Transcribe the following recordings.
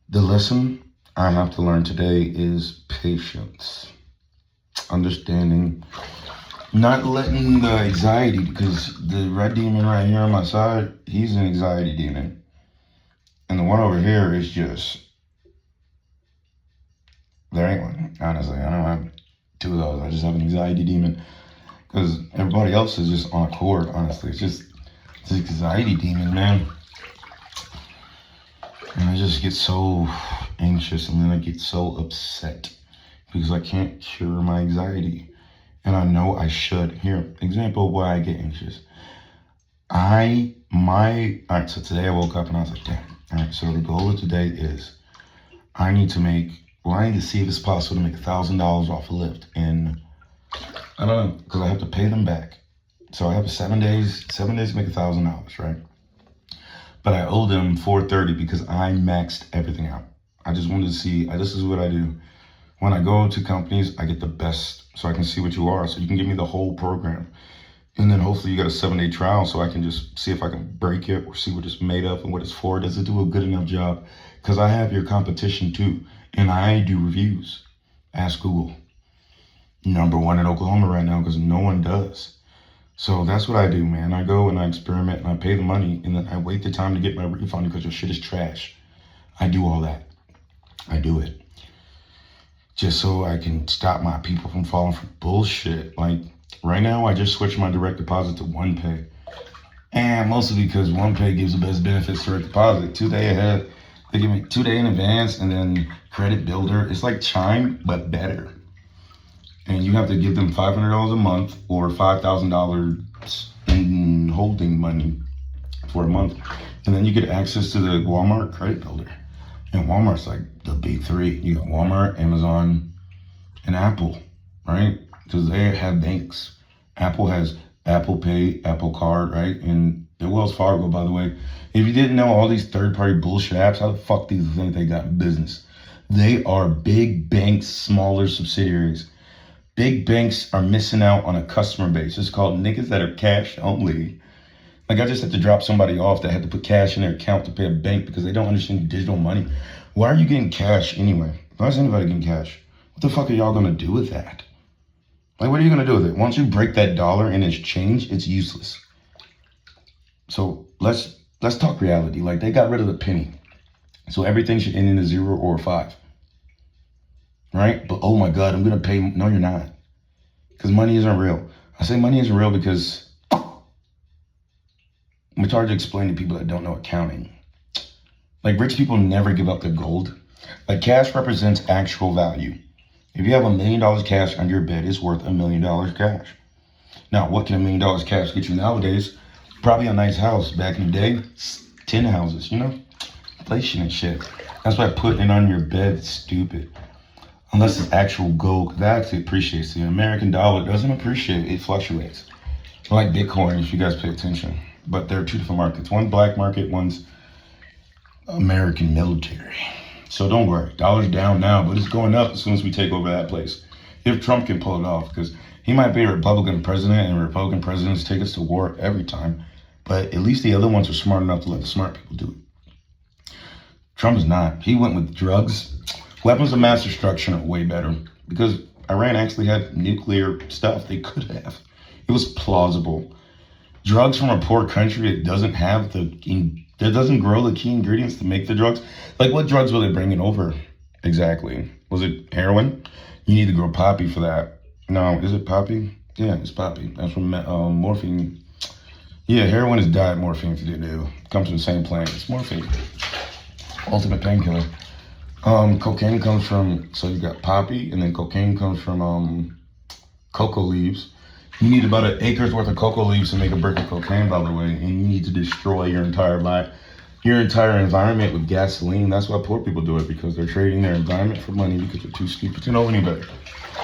The lesson I have to learn today is patience, understanding, not letting the anxiety, because the red demon right here on my side, he's an anxiety demon. And the one over here is just, there ain't one, honestly. I don't have two of those. I just have an anxiety demon because everybody else is just on accord, honestly. It's an anxiety demon, man. And I just get so anxious and then I get so upset because I can't cure my anxiety. And I know I should. Here, example of why I get anxious. All right, so today I woke up and I was like, damn. All right, so the goal of today is I need to see if it's possible to make $1,000 off a Lyft. And I don't know, because I have to pay them back. So I have 7 days to make $1,000, right? But I owe them $430 because I maxed everything out. I just wanted to see, this is what I do. When I go to companies, I get the best so I can see what you are. So you can give me the whole program. And then hopefully you got a 7-day trial so I can just see if I can break it or see what it's made of and what it's for. Does it do a good enough job? Because I have your competition too. And I do reviews. Ask Google. #1 in Oklahoma right now because no one does. So that's what I do, man. I go and I experiment and I pay the money and then I wait the time to get my refund because your shit is trash. I do all that. I do it. Just so I can stop my people from falling for bullshit. Like right now, I just switched my direct deposit to OnePay. And mostly because OnePay gives the best benefits to direct deposit. 2 day ahead. They give me 2 day in advance and then credit builder. It's like Chime, but better. And you have to give them $500 a month or $5,000 in holding money for a month. And then you get access to the Walmart credit builder. And Walmart's like the big three. You got Walmart, Amazon, and Apple, right? Because they have banks. Apple has Apple Pay, Apple Card, right? And the Wells Fargo, by the way. If you didn't know all these third-party bullshit apps, how the fuck do you think they got in business? They are big banks, smaller subsidiaries. Big banks are missing out on a customer base. It's called niggas that are cash only. Like I just had to drop somebody off that had to put cash in their account to pay a bank because they don't understand digital money. Why are you getting cash anyway? Why is anybody getting cash? What the fuck are y'all gonna do with that? Like, what are you gonna do with it? Once you break that dollar and it's change, it's useless. So let's talk reality. Like they got rid of the penny. So everything should end in a 0 or a 5. Right? But oh my God, I'm gonna pay. No, you're not. Because money isn't real. I say money isn't real because it's hard to explain to people that don't know accounting. Like rich people never give up their gold. Like cash represents actual value. If you have $1 million cash under your bed, it's worth $1 million cash. Now, what can $1 million cash get you nowadays? Probably a nice house. Back in the day, 10 houses, you know? Inflation and shit. That's why putting it on your bed is stupid. Unless it's actual gold, that actually appreciates. The American dollar doesn't appreciate, it fluctuates. Like Bitcoin, if you guys pay attention. But there are two different markets. One black market, one's American military. So don't worry, dollar's down now, but it's going up as soon as we take over that place. If Trump can pull it off, because he might be a Republican president, and Republican presidents take us to war every time. But at least the other ones are smart enough to let the smart people do it. Trump is not. He went with drugs. Weapons of mass destruction are way better because Iran actually had nuclear stuff they could have. It was plausible. Drugs from a poor country that doesn't have that doesn't grow the key ingredients to make the drugs. Like what drugs were they bringing over exactly? Was it heroin? You need to grow poppy for that. No, is it poppy? Yeah, it's poppy. That's from morphine. Yeah, heroin is diet morphine if you didn't know. It comes from the same plant. It's morphine. Ultimate painkiller. Cocaine comes from, so you got poppy, and then cocaine comes from cocoa leaves. You need about an acre's worth of cocoa leaves to make a brick of cocaine, by the way, and you need to destroy your entire environment with gasoline. That's why poor people do it, because they're trading their environment for money because they're too stupid to know any better.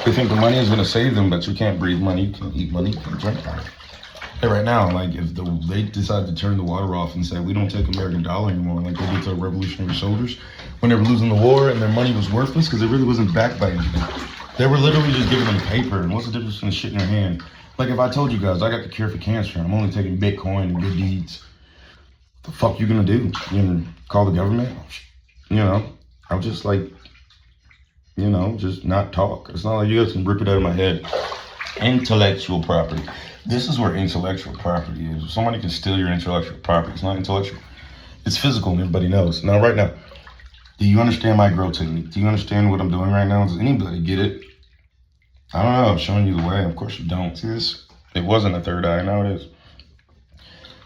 They think the money is going to save them, but you can't breathe money, you can't eat money, you can't drink money. Hey, right now, like if they decide to turn the water off and say we don't take American dollar anymore, like they did to Revolutionary Soldiers when they were losing the war and their money was worthless because it really wasn't backed by anything. They were literally just giving them paper. And what's the difference between shit in your hand? Like if I told you guys I got the cure for cancer and I'm only taking Bitcoin and good deeds, what the fuck you gonna do? You gonna call the government? You know, I'll just like, just not talk. It's not like you guys can rip it out of my head. Intellectual property. This is where intellectual property is. If somebody can steal your intellectual property, it's not intellectual. It's physical and everybody knows. Now, right now, do you understand my grow technique? Do you understand what I'm doing right now? Does anybody get it? I don't know. I'm showing you the way. Of course you don't. See this? It wasn't a third eye. Now it is.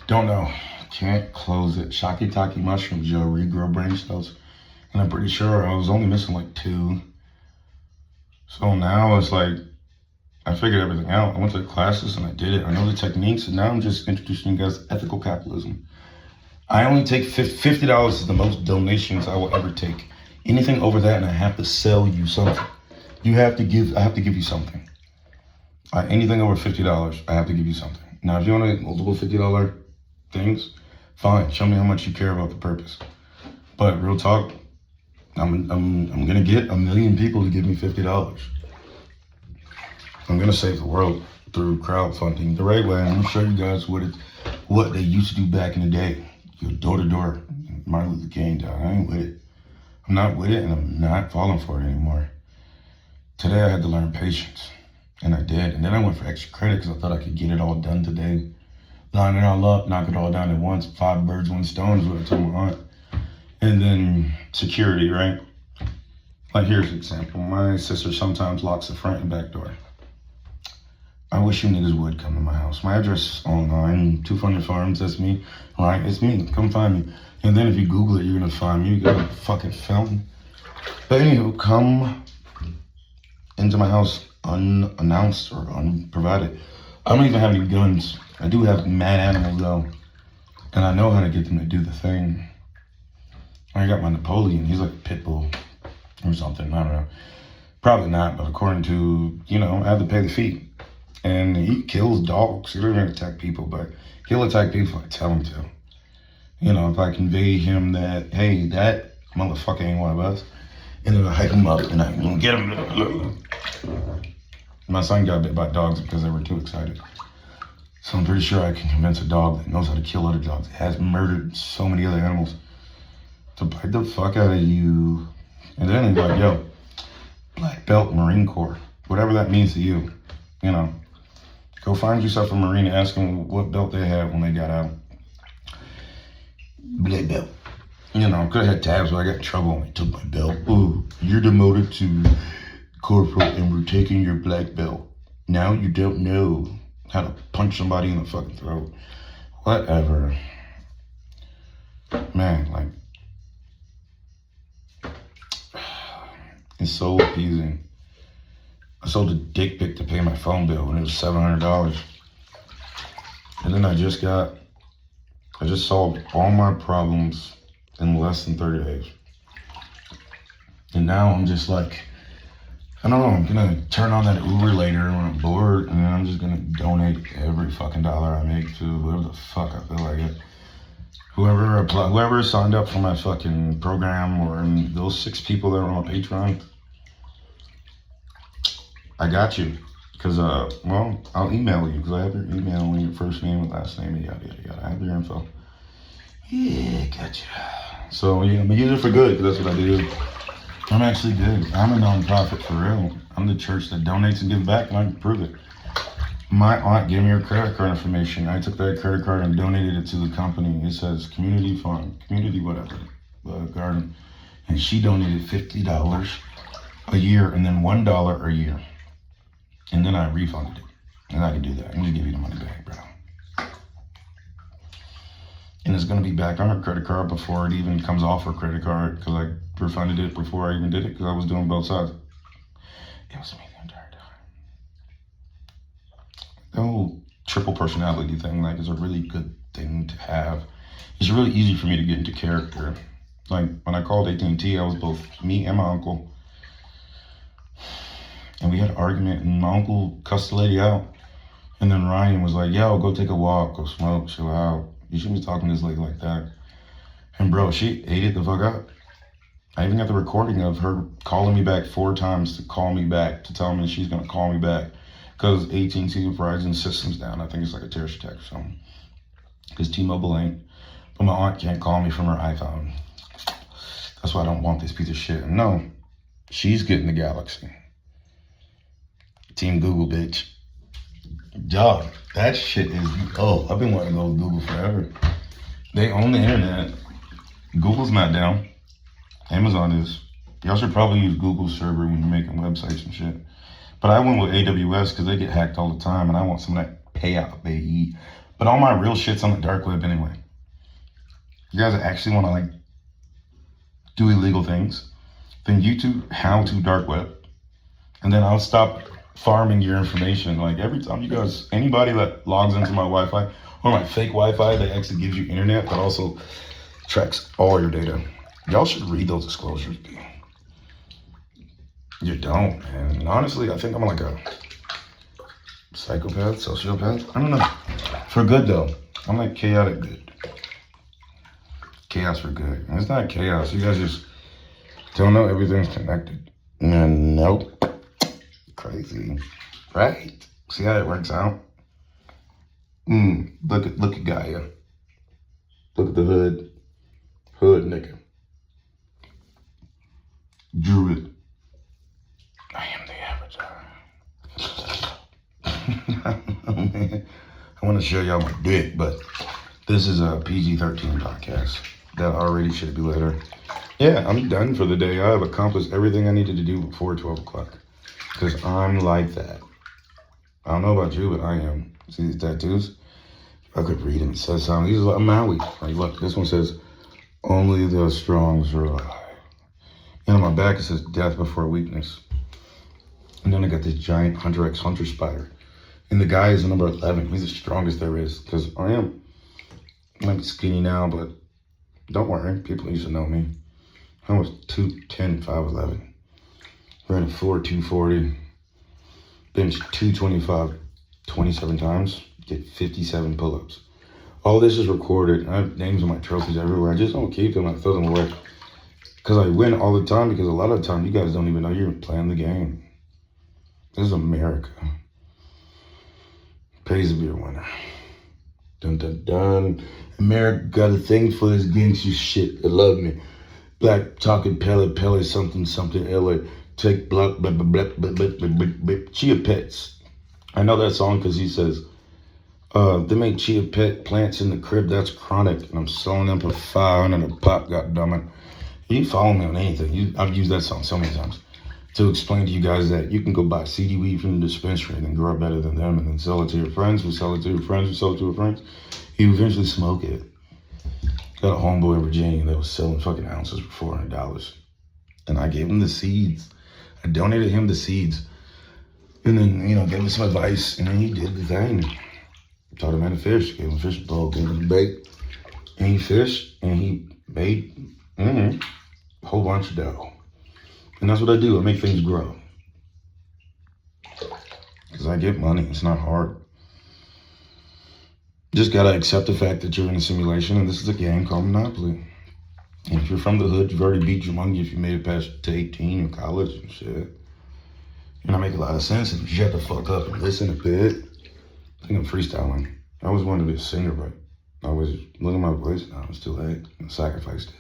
Don't know. Can't close it. Shiitake mushrooms, yo, regrow brain cells. And I'm pretty sure I was only missing like 2. So now it's like, I figured everything out. I went to the classes and I did it. I know the techniques, and now I'm just introducing you guys to ethical capitalism. I only take $50 is the most donations I will ever take. Anything over that, and I have to sell you something. I have to give you something. Anything over $50, I have to give you something. Now, if you want to get multiple $50 things, fine. Show me how much you care about the purpose. But real talk, I'm gonna get 1 million people to give me $50. I'm gonna save the world through crowdfunding the right way. I'm gonna show you guys what they used to do back in the day. Go door to door, Martin Luther King died. I ain't with it. I'm not with it, and I'm not falling for it anymore. Today I had to learn patience, and I did. And then I went for extra credit because I thought I could get it all done today. Line it all up, knock it all down at once. 5 birds, 1 stone is what I told my aunt. And then security, right? Like here's an example. My sister sometimes locks the front and back door. I wish you niggas would come to my house. My address is online, 200 Farms, that's me, right? It's me, come find me. And then if you Google it, you're gonna find me. You got a fucking film. But anywho, come into my house unannounced or unprovided. I don't even have any guns. I do have mad animals though. And I know how to get them to do the thing. I got my Napoleon, he's like a pit bull or something, I don't know. Probably not, but according to, I have to pay the fee. And he kills dogs. He doesn't attack people, but he'll attack people if I tell him to. If I convey him that, hey, that motherfucker ain't one of us, and then I hype him up and I can get him. My son got bit by dogs because they were too excited. So I'm pretty sure I can convince a dog that knows how to kill other dogs, has murdered so many other animals, to bite the fuck out of you. And then he's like, yo, Black Belt Marine Corps, whatever that means to you, Go find yourself a Marine and ask them what belt they had when they got out. Black belt. Could have had tabs, but I got in trouble when they took my belt. Ooh, you're demoted to corporal and we're taking your black belt. Now you don't know how to punch somebody in the fucking throat. Whatever. Man, it's so appeasing. I sold a dick pic to pay my phone bill and it was $700. And then I just solved all my problems in less than 30 days. And now I'm just like, I don't know, I'm gonna turn on that Uber later when I'm bored, and then I'm just gonna donate every fucking dollar I make to whoever the fuck I feel like it. Whoever signed up for my fucking program, or those 6 people that are on my Patreon, I got you. Because, I'll email you, because I have your email and your first name and last name, and yada, yada, yada. I have your info. Yeah, gotcha. So, yeah, I'm gonna use it for good, because that's what I do. I'm actually good. I'm a non-profit for real. I'm the church that donates and gives back, and I can prove it. My aunt gave me her credit card information. I took that credit card and donated it to the company. It says community fund, community whatever, garden. And she donated $50 a year and then $1 a year. And then I refunded it. And I can do that. I'm gonna give you the money back, bro. And it's gonna be back on her credit card before it even comes off her credit card, because I refunded it before I even did it, because I was doing both sides. It was me the entire time. The whole triple personality thing, is a really good thing to have. It's really easy for me to get into character. When I called AT&T, I was both me and my uncle. And we had an argument, and my uncle cussed the lady out. And then Ryan was like, yo, go take a walk, go smoke, chill out. You shouldn't be talking to this lady like that. And bro, she ate it the fuck up. I even got the recording of her calling me back 4 times to call me back, to tell me she's gonna call me back. Because AT&T Verizon system's down. I think it's like a terrorist attack or something. Because T-Mobile ain't. But my aunt can't call me from her iPhone. That's why I don't want this piece of shit. No, she's getting the galaxy. Team Google, bitch. Dog, that shit is, oh, I've been wanting to go to Google forever. They own the internet. Google's not down. Amazon is. Y'all should probably use Google server when you're making websites and shit. But I went with AWS because they get hacked all the time and I want some of that payout, baby. But all my real shit's on the dark web anyway. You guys actually want to like do illegal things? Then YouTube, how to dark web. And then I'll stop farming your information. Like every time you guys, anybody that logs into my Wi-Fi or my fake Wi-Fi that actually gives you internet that also tracks all your data. Y'all should read those disclosures. You don't, man. And honestly, I think I'm like a psychopath, sociopath. I don't know. For good though. I'm like chaotic good. Chaos for good. And it's not chaos. You guys just don't know everything's connected. And nope. Crazy. Right? See how it works out? Look at Gaia. Look at the hood. Hood nigga. Druid. I am the avatar. I want to show y'all my dick, but this is a PG-13 podcast. That already should be later. Yeah, I'm done for the day. I have accomplished everything I needed to do before 12 o'clock. Because I'm like that. I don't know about you, but I am. See these tattoos? I could read them. It says something. These are like Maui. Like, look, this one says, only the strong survive. And on my back, it says death before weakness. And then I got this giant Hunter X Hunter spider. And the guy is the number 11. He's the strongest there is. Because I might be skinny now, but don't worry. People used to know me. I was 210, 5'11". Ran a floor 240. Bench 225 27 times. Get 57 pull-ups. All this is recorded. I have names of my trophies everywhere. I just don't keep them. I throw them away. Because I win all the time. Because a lot of the time, you guys don't even know you're playing the game. This is America. Pays to be a winner. Dun dun dun. America got a thing for this gangster shit. They love me. Black talking Pele, something, LA. Take blah, blah, blah, blah, blah, blah, blah, blah, blah. Chia pets. I know that song because he says, they make chia pet plants in the crib. That's chronic. And I'm selling them for $500 a pop, goddammit. You follow me on anything. I've used that song so many times to explain to you guys that you can go buy CD weed from the dispensary and then grow better than them and then sell it to your friends who sell it to your friends who sell it to your friends. You eventually smoke it. Got a homeboy in Virginia that was selling fucking ounces for $400. And I gave him the seeds. I donated him the seeds. And then, gave him some advice. And then he did the thing. Taught him how to fish. Gave him a fish bowl. Gave him bait. And he fished. And he made a whole bunch of dough. And that's what I do. I make things grow. Because I get money. It's not hard. Just gotta accept the fact that you're in a simulation. And this is a game called Monopoly. And if you're from the hood, you've already beat your money if you made it past to 18 or college and shit. And I make a lot of sense if you shut the fuck up and listen a bit. I think I'm freestyling. I always wanted to be a singer, but I was looking at my voice now. It's too late. I sacrificed it.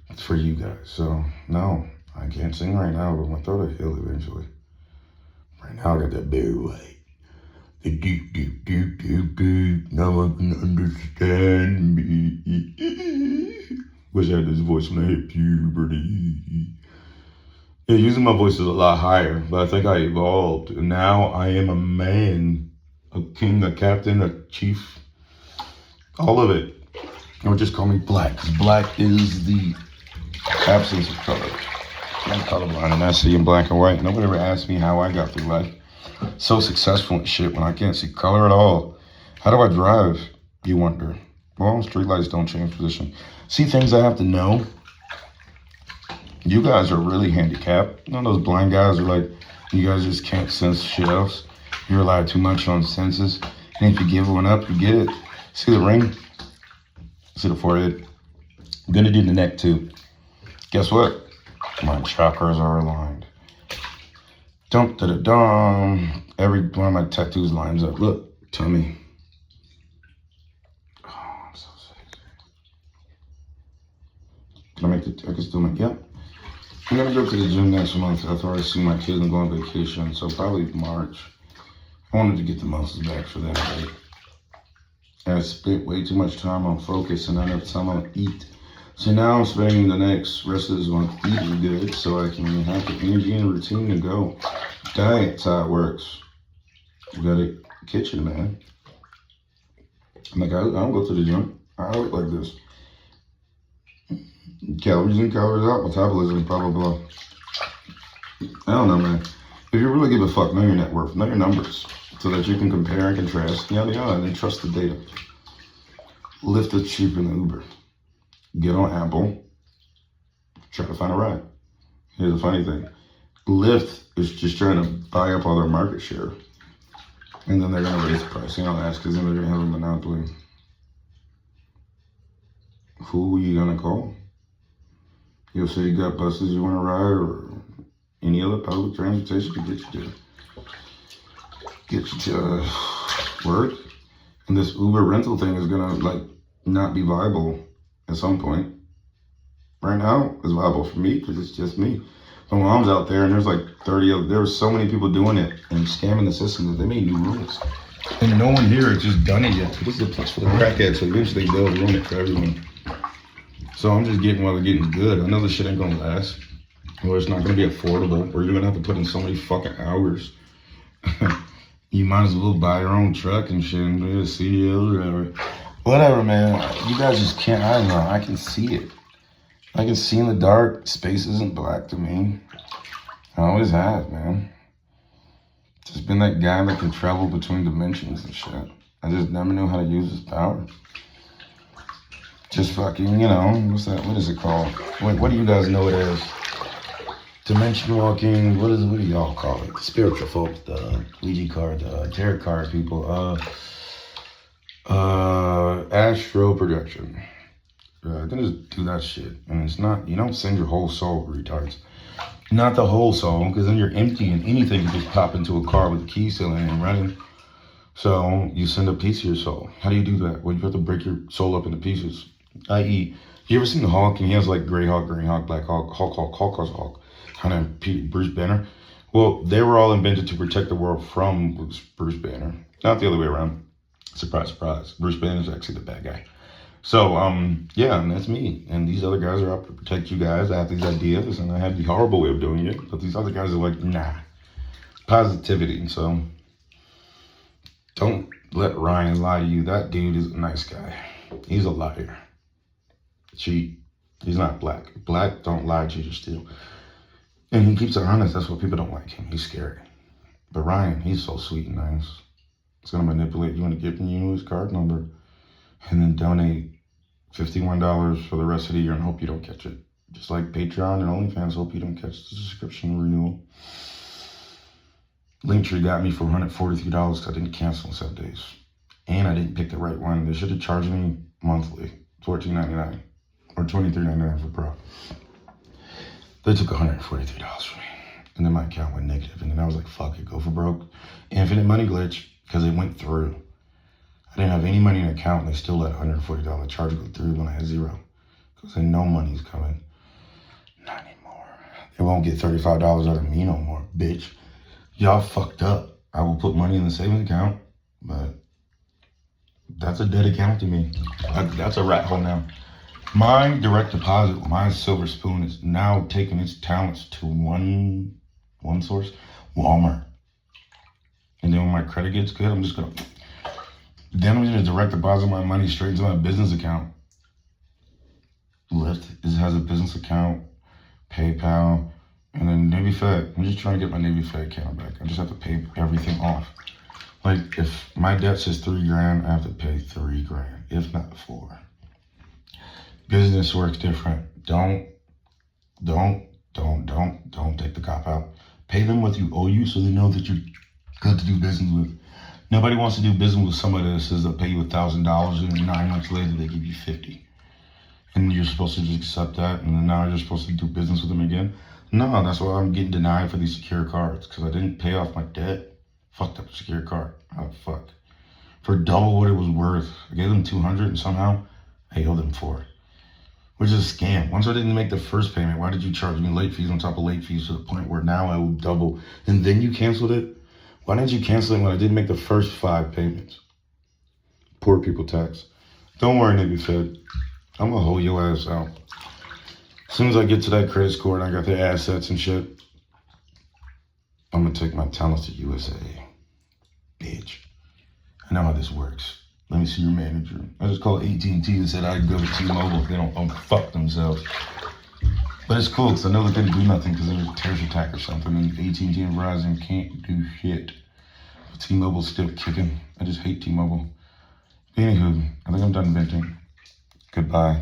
It's for you guys. So, no, I can't sing right now, but my throat will heal eventually. Right now, I got that bare white. The deep, deep, deep, deep, deep. No one can understand me. Wish I had this voice when I hit puberty. Yeah, using my voice is a lot higher, but I think I evolved. And now I am a man, a king, a captain, a chief, all of it. Or just call me black, 'cause black is the absence of color. I'm colorblind and I see in black and white. Nobody ever asked me how I got through life. So successful and shit when I can't see color at all. How do I drive, you wonder? Well, streetlights don't change position. See things I have to know. You guys are really handicapped. Those blind guys are like, you guys just can't sense shit else. You rely too much on senses. And if you give one up, you get it. See the ring? See the forehead? I'm gonna do the neck too. Guess what? My chakras are aligned. Dum da da dum. Every one of my tattoos lines up. Look, tummy. Oh, I'm so sexy. I can still make, yep. I'm gonna go to the gym next month after I see my kids and go on vacation, so probably March. I wanted to get the muscles back for that, right? I spent way too much time on focus and not enough time on eat. So now I'm spending the next rest of this month eating good so I can have the energy and routine to go. Diet's how it works. You got a kitchen, man. I'm like, I don't go to the gym. I eat like this. Calories in, calories out, metabolism, blah, blah, blah. I don't know, man. If you really give a fuck, know your net worth, know your numbers, so that you can compare and contrast, yada, yada, and then trust the data. Lyft is cheaper than Uber. Get on Apple, try to find a ride. Here's the funny thing. Lyft is just trying to buy up all their market share. And then they're going to raise the price. You know, that's because then they're going to have a monopoly. Who are you going to call? You'll say you got buses you want to ride or any other public transportation to get you to work. And this Uber rental thing is going to like not be viable at some point. Right now, it's viable for me because it's just me. My mom's out there and there's like 30 of, there were so many people doing it and scamming the system that they made new rules. And no one here has just done it yet. This is a place for the crackheads, so eventually they'll ruin it for everyone. So I'm just getting while they're getting good. I know this shit ain't gonna last. Or it's not gonna be affordable, or you're gonna have to put in so many fucking hours. You might as well buy your own truck and shit and be a CEO or whatever. Whatever, man. You guys just can't, I don't know, I can see it. I can see in the dark. Space isn't black to me. I always have, man. Just been that guy that can travel between dimensions and shit. I just never knew how to use his power. Just fucking, you know, what is it called? What do you guys know it as? Dimension walking, what do y'all call it? The spiritual folks, the Ouija card, the tarot card people, astral projection. I can just do that shit. And it's not, you don't send your whole soul, retards. Not the whole soul, because then you're empty and anything can just pop into a car with a key still in it and running. So you send a piece of your soul. How do you do that? Well, you have to break your soul up into pieces. I.e., you ever seen the Hulk and he has like Grey Hulk, Green Hulk, Black Hulk, Hulk, kind of Bruce Banner? Well, they were all invented to protect the world from Bruce Banner. Not the other way around. Surprise, surprise. Bruce Banner is actually the bad guy. So, yeah, and that's me. And these other guys are out to protect you guys. I have these ideas, and I have the horrible way of doing it. But these other guys are like, nah. Positivity. So, don't let Ryan lie to you. That dude is a nice guy. He's a liar. Cheat. He's not black. Black don't lie, cheat, or steal. And he keeps it honest. That's why people don't like him. He's scary. But Ryan, he's so sweet and nice. He's going to manipulate you into giving you his card number. And then donate $51 for the rest of the year and hope you don't catch it. Just like Patreon and OnlyFans, hope you don't catch the subscription renewal. Linktree got me for $143 because I didn't cancel in 7 days. And I didn't pick the right one. They should have charged me monthly, $14.99 or $23.99 for Pro. They took $143 from me. And then my account went negative. And then I was like, fuck it, go for broke. Infinite money glitch because it went through. I didn't have any money in the account, and they still let $140 charge go through when I had zero. Because they know money's coming. Not anymore. They won't get $35 out of me no more, bitch. Y'all fucked up. I will put money in the savings account, but that's a dead account to me. That's a rat hole now. My direct deposit, my silver spoon, is now taking its talents to one source, Walmart. And then when my credit gets good, I'm just gonna... Then I'm going to direct deposit my money straight into my business account. Lyft has a business account, PayPal, and then Navy Fed. I'm just trying to get my Navy Fed account back. I just have to pay everything off. Like if my debt says $3,000, I have to pay $3,000, if not $4,000. Business works different. Don't take the cop out. Pay them what you owe you so they know that you're good to do business with. Nobody wants to do business with somebody that says they'll pay you $1,000 and 9 months later they give you $50. And you're supposed to just accept that and then now you're supposed to do business with them again. No, that's why I'm getting denied for these secure cards because I didn't pay off my debt. Fucked up a secure card. How the fuck? For double what it was worth. I gave them $200 and somehow I owe them $4. which is a scam. Once I didn't make the first payment, why did you charge me late fees on top of late fees to the point where now I will double and then you canceled it? Why didn't you cancel it when I didn't make the first 5 payments? Poor people tax. Don't worry, nigga Fed. I'm gonna hold your ass out. As soon as I get to that credit score and I got the assets and shit, I'm gonna take my talents to USA. Bitch. I know how this works. Let me see your manager. I just called AT&T and said I'd go to T-Mobile if they don't fuck themselves. But it's cool because I know they couldn't do nothing because there was a terrorist attack or something, and AT&T and Verizon can't do shit. But T-Mobile's still kicking. I just hate T-Mobile. Anywho, I think I'm done venting. Goodbye.